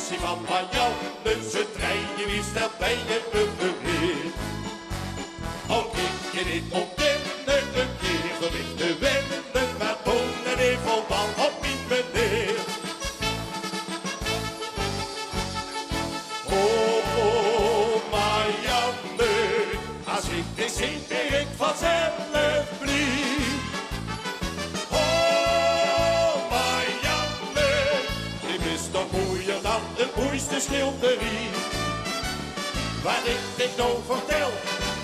Lucie van Marianne, ze trein wie stelt bij je weer. Al ik je niet ontkennen, een keer gelicht te winnen, maar bonen heeft vol bal op niet meneer. Oh, Marianne, als ik dit zie, ben ik vanzelf blij. Oh, Marianne, je bent nog mooier dan de mooiste schilderie. Wat ik dit nou vertel,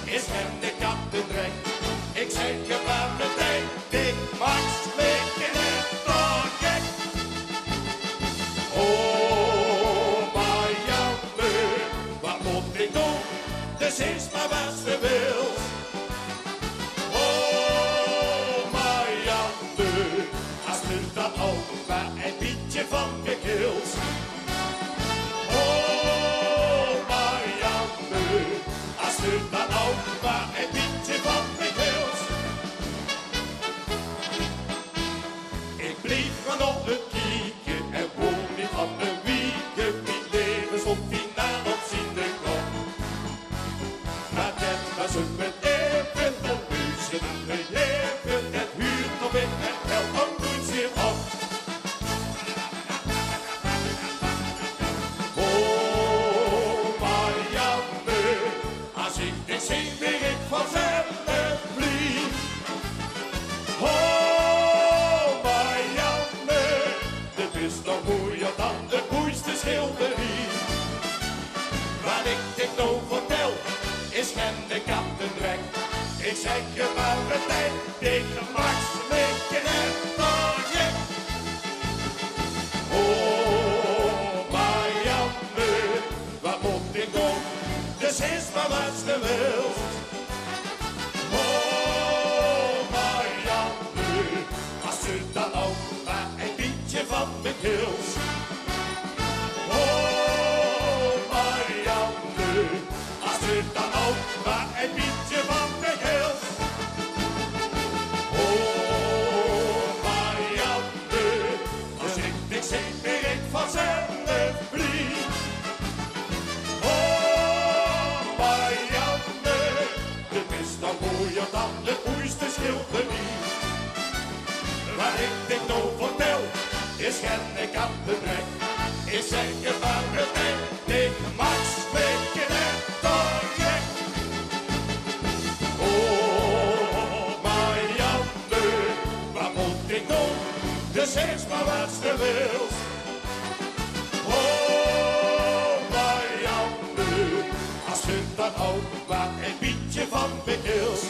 is hem de kattendrek. Ik zeg je maar meteen, dit Max lekker net toch gek. Oh, Marianne, wat moet ik doen? Dus is maar wat ze wil. Oh, Marianne, als nu dat ook maar een beetje van je kilt. Oh, Marianne, als nu dat ook maar een beetje van me kilt. Ik bleef van op het kieken en woon niet van de wieken. Mijn leven stond finaal op zien de knop. Maar het was een even van muziek aan mijn leven. Het huurt op in het geld ook nooit zeer op. Oh, Marianne, als ik dit zie, ben ik vanzelf blij. Oh, Marianne, dit is nog mooier dan de mooiste schilderie. Wat ik dit nou vertel, is geen de kattendrek. Ik zeg je maar meteen, tegen Max lekker net toch gek. Oh, Marianne, wat moet ik doen? Dus is maar wat ze wil. Oh, Marianne, als u dan ook maar een beetje van me kilt. Oh, Marianne, als u dan ook maar een beetje van me kilt. Oh, Marianne, als ik niks zie, ben ik vanzelf blij. Oh, Marianne, dit is nog mooier dan de mooiste schilderie. Waar ik dit nou vertel, is geen kattendrek. Ik zeg je maar meteen, tegen Max lekker net toch gek. Oh, Marianne, wat moet ik doen? Dus is maar wat ze wil. Oh, Marianne, als je dan ook maar een beetje van me kilt.